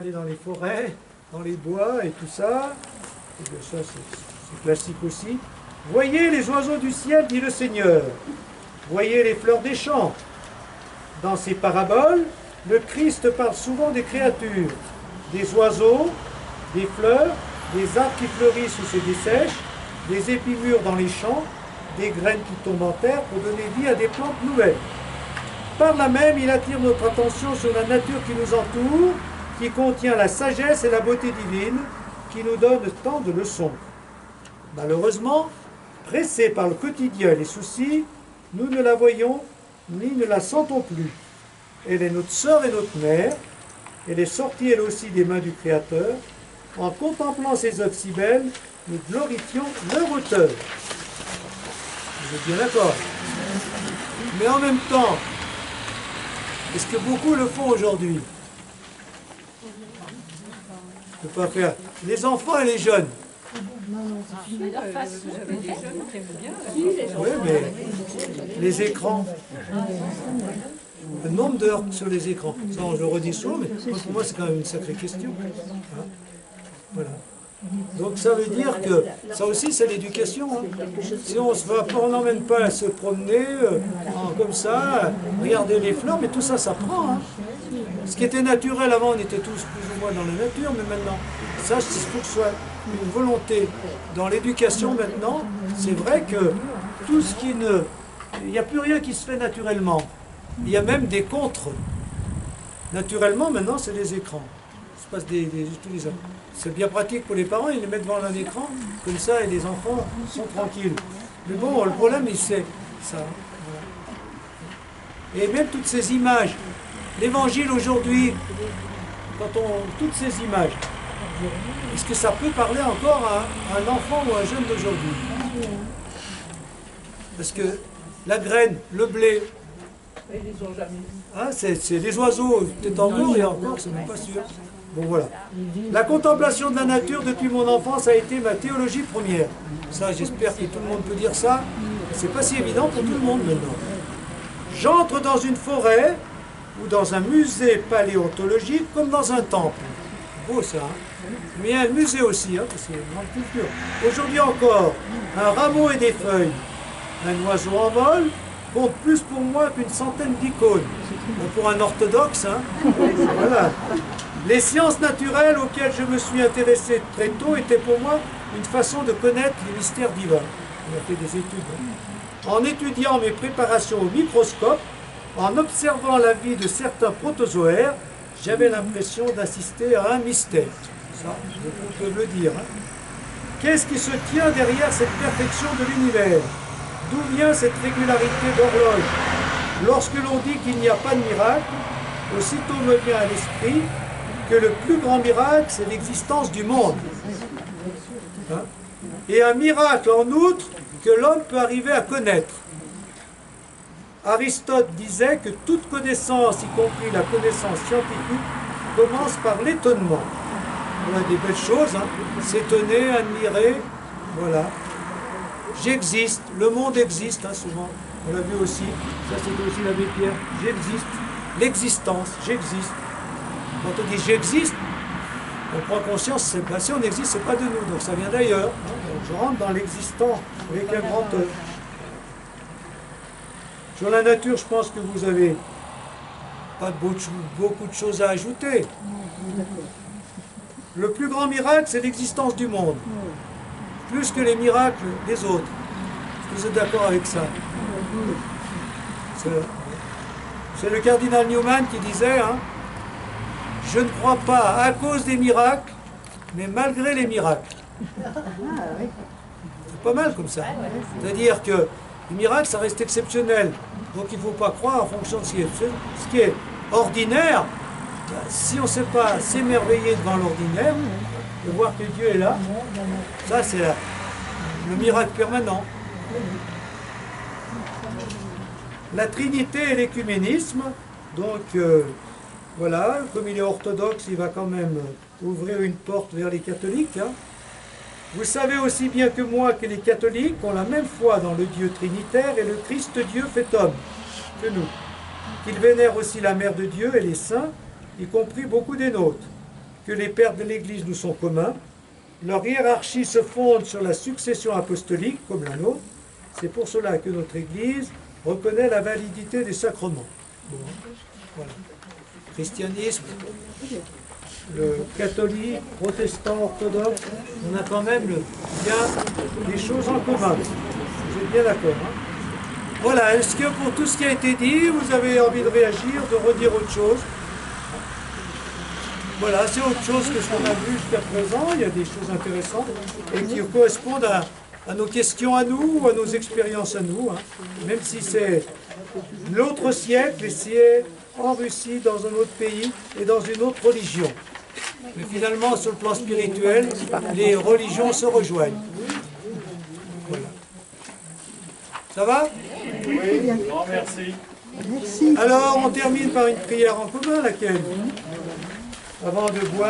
Aller dans les forêts, dans les bois et tout ça, et bien ça c'est classique aussi. Voyez les oiseaux du ciel, dit le Seigneur. Voyez les fleurs des champs. Dans ses paraboles, le Christ parle souvent des créatures, des oiseaux, des fleurs, des arbres qui fleurissent ou se dessèchent, des épis mûrs dans les champs, des graines qui tombent en terre pour donner vie à des plantes nouvelles. Par là même, il attire notre attention sur la nature qui nous entoure, qui contient la sagesse et la beauté divine, qui nous donne tant de leçons. Malheureusement, pressés par le quotidien et les soucis, nous ne la voyons ni ne la sentons plus. Elle est notre sœur et notre mère, elle est sortie elle aussi des mains du Créateur. En contemplant ces œuvres si belles, nous glorifions leur auteur. Vous êtes bien d'accord? Mais en même temps, est-ce que beaucoup le font aujourd'hui? Ne pas faire. Les enfants et les jeunes. Oui, mais les écrans. Le nombre d'heures sur les écrans. Ça, je le redis souvent, mais pour moi, c'est quand même une sacrée question. Hein? Voilà. Donc ça veut dire que ça aussi c'est l'éducation. Hein. Si on n'emmène pas à se promener comme ça, regarder les fleurs, mais tout ça, ça prend. Hein. Ce qui était naturel avant, on était tous plus ou moins dans la nature, mais maintenant, ça, il faut que ce soit une volonté. Dans l'éducation maintenant, c'est vrai que tout ce qui ne... Il n'y a plus rien qui se fait naturellement. Il y a même des contres. Naturellement, maintenant, c'est les écrans. Il se passe tous les ans. C'est bien pratique pour les parents, ils les mettent devant un écran, comme ça, et les enfants sont tranquilles. Mais bon, le problème, c'est ça. Voilà. Et même toutes ces images, l'évangile aujourd'hui, toutes ces images, est-ce que ça peut parler encore à un enfant ou à un jeune d'aujourd'hui? Parce que la graine, le blé, hein, c'est les oiseaux, peut-être encore et encore, c'est même pas sûr. Bon voilà. La contemplation de la nature depuis mon enfance a été ma théologie première. Ça, j'espère que tout le monde peut dire ça. C'est pas si évident pour tout le monde maintenant. J'entre dans une forêt ou dans un musée paléontologique comme dans un temple. Beau ça, hein? Mais il y a un musée aussi, hein, parce que c'est une grande culture. Aujourd'hui encore, un rameau et des feuilles, un oiseau en vol, compte plus pour moi qu'une centaine d'icônes. Bon, pour un orthodoxe, hein. Voilà. Les sciences naturelles auxquelles je me suis intéressé très tôt étaient pour moi une façon de connaître les mystères divins. On a fait des études. Hein. En étudiant mes préparations au microscope, en observant la vie de certains protozoaires, j'avais l'impression d'assister à un mystère. Ça, je peux le dire. Hein. Qu'est-ce qui se tient derrière cette perfection de l'univers? D'où vient cette régularité d'horloge? Lorsque l'on dit qu'il n'y a pas de miracle, aussitôt me vient à l'esprit que le plus grand miracle, c'est l'existence du monde. Hein? Et un miracle en outre que l'homme peut arriver à connaître. Aristote disait que toute connaissance, y compris la connaissance scientifique, commence par l'étonnement. Voilà des belles choses, hein? S'étonner, admirer, voilà. J'existe, le monde existe, hein, souvent, on l'a vu aussi, ça c'était aussi l'abbé Pierre, j'existe, l'existence, j'existe. Quand on dit j'existe, on prend conscience, si on existe, c'est pas de nous, donc ça vient d'ailleurs. Donc je rentre dans l'existant avec un grand E. Sur la nature, je pense que vous avez pas beaucoup de choses à ajouter. Le plus grand miracle, c'est l'existence du monde. Plus que les miracles des autres. Est-ce que vous êtes d'accord avec ça? C'est le cardinal Newman qui disait, hein, je ne crois pas à cause des miracles, mais malgré les miracles. C'est pas mal comme ça. C'est-à-dire que les miracles, ça reste exceptionnel. Donc il ne faut pas croire en fonction de ce qui est ordinaire. Si on ne sait pas s'émerveiller devant l'ordinaire, de voir que Dieu est là, ça c'est le miracle permanent. La Trinité et l'écuménisme, donc voilà, comme il est orthodoxe, il va quand même ouvrir une porte vers les catholiques. Hein. Vous savez aussi bien que moi que les catholiques ont la même foi dans le Dieu trinitaire et le Christ Dieu fait homme que nous. Qu'ils vénèrent aussi la Mère de Dieu et les saints, y compris beaucoup des nôtres. que les pères de l'Église nous sont communs. Leur hiérarchie se fonde sur la succession apostolique, comme la nôtre. C'est pour cela que notre Église reconnaît la validité des sacrements. Bon, voilà. Christianisme, le catholique, protestant, orthodoxe, on a quand même bien des choses en commun. Vous êtes bien d'accord, hein? Voilà, est-ce que pour tout ce qui a été dit, vous avez envie de réagir, de redire autre chose? Voilà, c'est autre chose que ce qu'on a vu jusqu'à présent. Il y a des choses intéressantes et qui correspondent à nos questions à nous, ou à nos expériences à nous, hein. Même si c'est l'autre siècle, et c'est en Russie, dans un autre pays et dans une autre religion. Mais finalement, sur le plan spirituel, les religions se rejoignent. Voilà. Ça va? Oui, grand merci. Alors, on termine par une prière en commun, laquelle? Avant de boire.